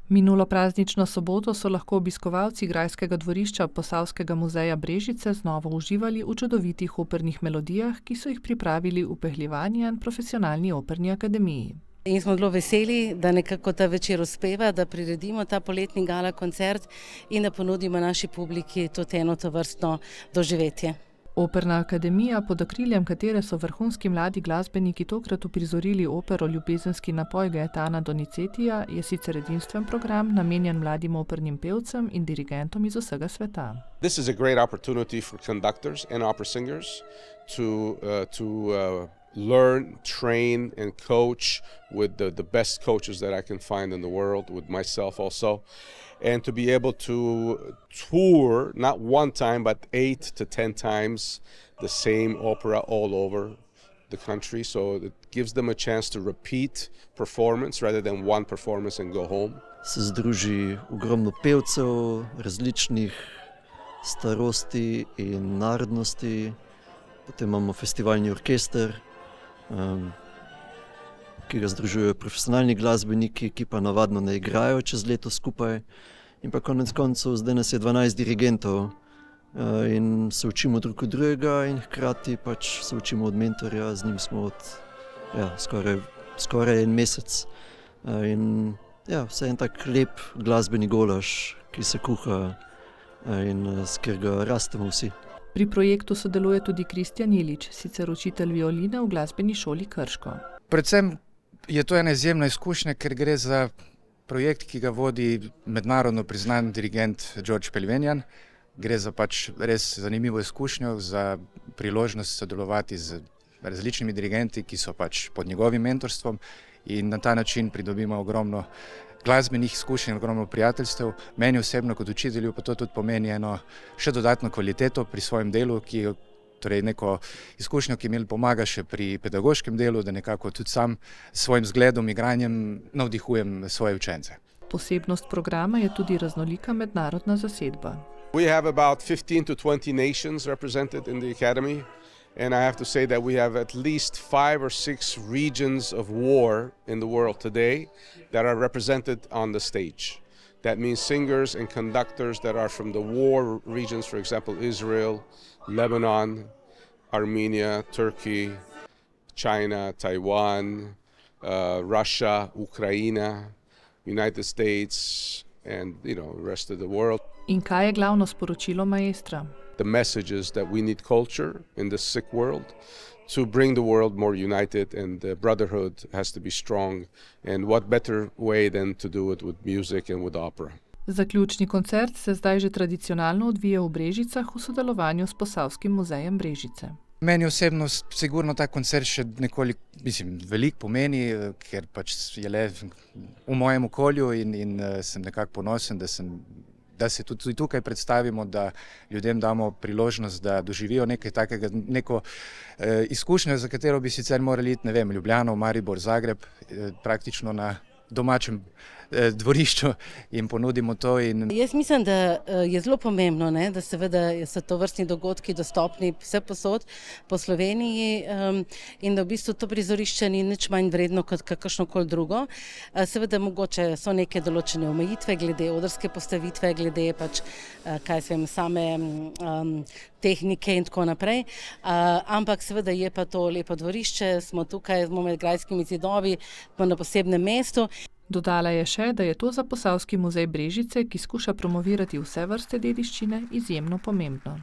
Minulo praznično soboto so lahko obiskovalci grajskega dvorišča Posavskega muzeja Brežice znova uživali v čudovitih opernih melodijah, ki so jih pripravili v Pehljivani in Profesionalni operni akademiji. In smo zelo veseli, da nekako ta večer uspeva, da priredimo ta poletni gala koncert in da ponudimo naši publiki tudi eno tovrstno doživetje. Operna akademija, pod okriljem katere so vrhunski mladi glasbeniki tokrat uprizorili opero Ljubezenski napoj Gaetana Donizetija, je sicer edinstven program, namenjen mladim opernim pevcem in dirigentom iz vsega sveta. This is a great opportunity for conductors and opera singers to learn, train and coach with the best coaches that I can find in the world, with myself also, and to be able to tour not one time but 8 to 10 times the same opera all over the country, so it gives them a chance to repeat performance rather than one performance and go home. Se združi ogromno pevcev različnih starosti in narodnosti, potem imamo festivalni orkester, ki ga združujejo profesionalni glasbeniki, ki pa navadno ne igrajo čez leto skupaj. In pa konec koncev, zdaj nas je 12 dirigentov in se učimo drug od drugega in hkrati pač se učimo od mentorja, z njim smo skoraj en mesec. In vse en tak lep glasbeni golaž, ki se kuha in s katerega rastemo vsi. Pri projektu sodeluje tudi Kristjan Ilič, sicer učitelj violine v glasbeni šoli Krško. Predvsem je to ena izjemna izkušnja, ker gre za projekt, ki ga vodi mednarodno priznan dirigent George Pelvenjan. Gre za pač res zanimivo izkušnjo, za priložnost sodelovati z različnimi dirigenti, ki so pač pod njegovim mentorstvom, in na ta način pridobimo ogromno glasbenih izkušenj, ogromno prijateljstev. Meni osebno kot učitelju pa to tudi pomeni eno še dodatno kvaliteto pri svojem delu, torej neko izkušnjo, ki mi pomaga še pri pedagoškem delu, da nekako tudi sam s svojim zgledom, igranjem navdihujem svoje učence. Posebnost programa je tudi raznolika mednarodna zasedba. We have about 15 to 20 nations represented in the academy. And I have to say that we have at least 5 or 6 regions of war in the world today that are represented on the stage. That means singers and conductors that are from the war regions, for example, Israel, Lebanon, Armenia, Turkey, China, Taiwan, Russia, Ukraine, United States, and the rest of the world. In kaj je glavno sporočilo maestra? The message is that we need culture in this sick world to bring the world more united, and the brotherhood has to be strong. And what better way than to do it with music and with opera. Zaključni koncert se zdaj že tradicionalno odvija v Brežicah v sodelovanju s Posavskim muzejem Brežice. Meni osebno sigurno ta koncert še nekoliko, veliko pomeni, ker pač je le v mojem okolju in sem nekako ponosen, da se tudi tukaj predstavimo, da ljudem damo priložnost, da doživijo nekaj takega, neko izkušnjo, za katero bi sicer morali iti, Ljubljano, Maribor, Zagreb, praktično na domačem dvorišču in ponudimo to. Jaz mislim, da je zelo pomembno, da seveda so tovrstni dogodki dostopni vsepovsod po Sloveniji in da v bistvu to prizorišče ni nič manj vredno kot kakršnokoli drugo. Seveda mogoče so neke določene omejitve glede odrske postavitve, glede pač same tehnike in tako naprej, ampak seveda je pa to lepo dvorišče, smo tukaj, smo med grajskimi zidovi, smo na posebnem mestu. Dodala je še, da je to za Posavski muzej Brežice, ki skuša promovirati vse vrste dediščine, izjemno pomembno.